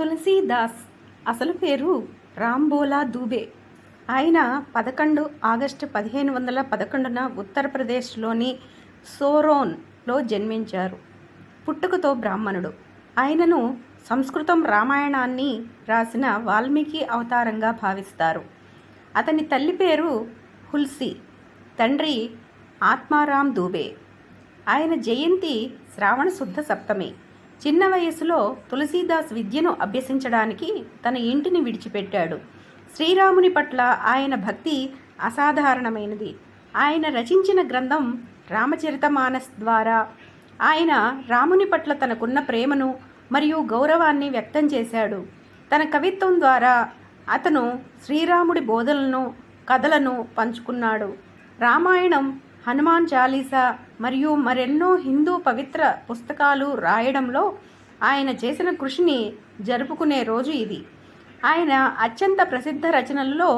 తులసీదాస్ అసలు పేరు రాంభోలా దూబే. ఆయన 11 ఆగస్టు 1511న ఉత్తరప్రదేశ్లోని సోరోన్లో జన్మించారు. పుట్టుకతో బ్రాహ్మణుడు. ఆయనను సంస్కృతం రామాయణాన్ని రాసిన వాల్మీకి అవతారంగా భావిస్తారు. అతని తల్లి పేరు హుల్సి, తండ్రి ఆత్మారాం దూబే. ఆయన జయంతి శ్రావణ శుద్ధ సప్తమి. చిన్న వయసులో తులసీదాస్ విద్యను అభ్యసించడానికి తన ఇంటిని విడిచిపెట్టాడు. శ్రీరాముని పట్ల ఆయన భక్తి అసాధారణమైనది. ఆయన రచించిన గ్రంథం రామచరితమానస్ ద్వారా ఆయన రాముని పట్ల తనకున్న ప్రేమను మరియు గౌరవాన్ని వ్యక్తం చేశాడు. తన కవిత్వం ద్వారా అతను శ్రీరాముడి బోధనలను, కథలను పంచుకున్నాడు. రామాయణం, హనుమాన్ చాలీసా మరియు మరెన్నో హిందూ పవిత్ర పుస్తకాలు రాయడంలో ఆయన చేసిన కృషిని జరుపుకునే రోజు ఇది. ఆయన అత్యంత ప్రసిద్ధ రచనలలో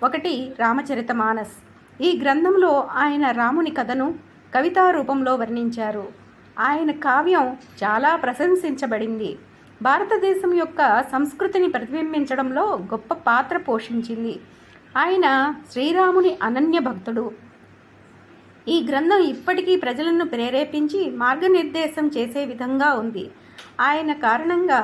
ఒకటి రామచరితమానస్. ఈ గ్రంథంలో ఆయన రాముని కథను కవితా రూపంలో వర్ణించారు. ఆయన కావ్యం చాలా ప్రశంసించబడింది. భారతదేశం యొక్క సంస్కృతిని ప్రతిబింబించడంలో గొప్ప పాత్ర పోషించింది. ఆయన శ్రీరాముని అనన్య భక్తుడు. ఈ గ్రంథం ఇప్పటికీ ప్రజలను ప్రేరేపించి మార్గనిర్దేశం చేసే విధంగా ఉంది. ఆయన కారణంగా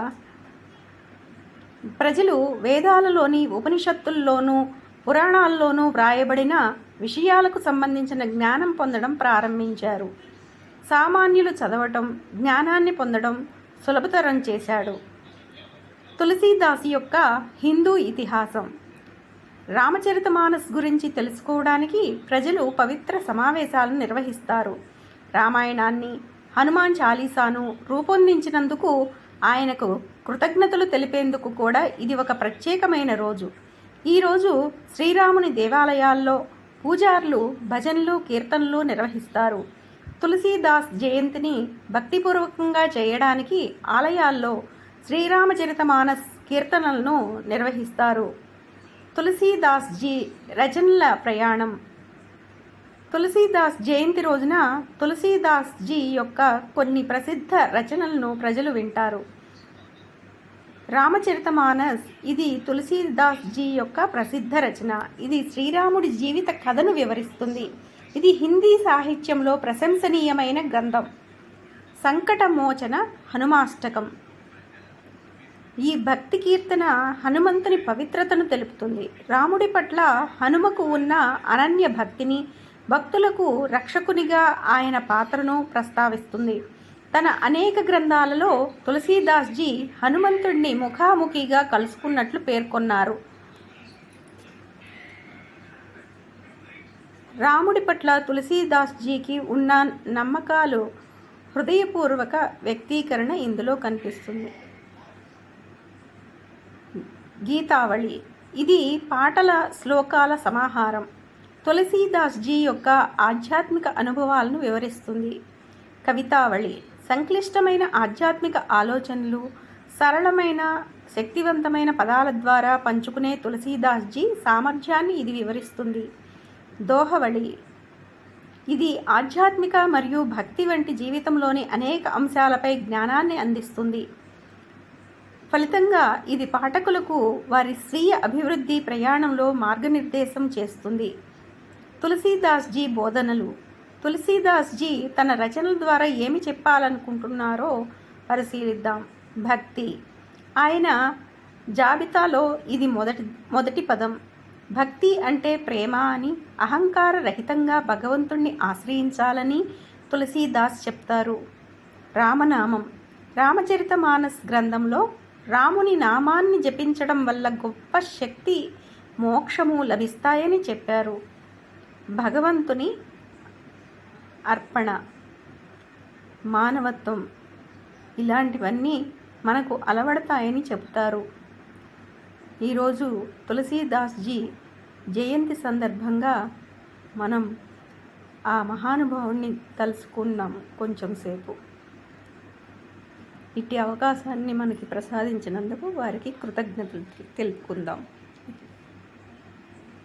ప్రజలు వేదాలలోని, ఉపనిషత్తుల్లోనూ, పురాణాల్లోనూ వ్రాయబడిన విషయాలకు సంబంధించిన జ్ఞానం పొందడం ప్రారంభించారు. సామాన్యులు చదవటం, జ్ఞానాన్ని పొందడం సులభతరం చేశాడు. తులసీదాస్ యొక్క హిందూ ఇతిహాసం. రామచరితమానస్ గురించి తెలుసుకోవడానికి ప్రజలు పవిత్ర సమావేశాలను నిర్వహిస్తారు. రామాయణాన్ని, హనుమాన్ చాలీసాను రూపొందించినందుకు ఆయనకు కృతజ్ఞతలు తెలిపేందుకు కూడా ఇది ఒక ప్రత్యేకమైన రోజు. ఈరోజు శ్రీరాముని దేవాలయాల్లో పూజారులు భజనలు, కీర్తనలు నిర్వహిస్తారు. తులసీదాస్ జయంతిని భక్తిపూర్వకంగా చేయడానికి ఆలయాల్లో శ్రీరామచరితమానస్ కీర్తనలను నిర్వహిస్తారు. తులసీదాస్ జీ రచనల ప్రయాణం. తులసీదాస్ జయంతి రోజున తులసీదాస్ జీ యొక్క కొన్ని ప్రసిద్ధ రచనలను ప్రజలు వింటారు. రామచరితమానస్ ఇది తులసీదాస్ జీ యొక్క ప్రసిద్ధ రచన. ఇది శ్రీరాముడి జీవిత కథను వివరిస్తుంది. ఇది హిందీ సాహిత్యంలో ప్రశంసనీయమైన గ్రంథం. సంకటమోచన హనుమాష్టకం. ఈ భక్తి కీర్తన హనుమంతుని పవిత్రతను తెలుపుతుంది. రాముడి పట్ల హనుమకు ఉన్న అనన్య భక్తిని, భక్తులకు రక్షకునిగా ఆయన పాత్రను ప్రస్తావిస్తుంది. తన అనేక గ్రంథాలలో తులసీదాస్ జీ హనుమంతుడిని ముఖాముఖిగా కలుసుకున్నట్లు పేర్కొన్నారు. రాముడి పట్ల తులసీదాస్ జీకి ఉన్న నమ్మకాలు హృదయపూర్వక వ్యక్తీకరణ ఇందులో కనిపిస్తుంది. గీతావళి. ఇది పాటల, శ్లోకాల సమాహారం. తులసీదాస్ జీ యొక్క ఆధ్యాత్మిక అనుభవాలను వివరిస్తుంది. కవితావళి. సంక్లిష్టమైన ఆధ్యాత్మిక ఆలోచనలు సరళమైన, శక్తివంతమైన పదాల ద్వారా పంచుకునే తులసీదాస్ జీ సామర్థ్యాన్ని ఇది వివరిస్తుంది. దోహవళి. ఇది ఆధ్యాత్మిక మరియు భక్తి వంటి జీవితంలోని అనేక అంశాలపై జ్ఞానాన్ని అందిస్తుంది. ఫలితంగా ఇది పాఠకులకు వారి స్వీయ అభివృద్ధి ప్రయాణంలో మార్గనిర్దేశం చేస్తుంది. తులసీదాస్ జీ బోధనలు. తులసీదాస్ జీ తన రచనల ద్వారా ఏమి చెప్పాలనుకుంటున్నారో పరిశీలిద్దాం. భక్తి. ఆయన జాబితాలో ఇది మొదటి పదం. భక్తి అంటే ప్రేమ అని, అహంకార రహితంగా భగవంతుణ్ణి ఆశ్రయించాలని తులసీదాస్ చెప్తారు. రామనామం. రామచరితమానస్ గ్రంథంలో రాముని నామాన్ని జపించడం వల్ల గొప్ప శక్తి, మోక్షము లభిస్తాయని చెప్పారు. భగవంతుని అర్పణ, మానవత్వం ఇలాంటివన్నీ మనకు అలవడతాయని చెబుతారు. ఈరోజు తులసీదాస్ జీ జయంతి సందర్భంగా మనం ఆ మహానుభావుని తలుసుకున్నాము కొంచెం సేపు. ఇట్టి అవకాశాన్ని మనకి ప్రసాదించినందుకు వారికి కృతజ్ఞతలు తెలుపుకుందాం.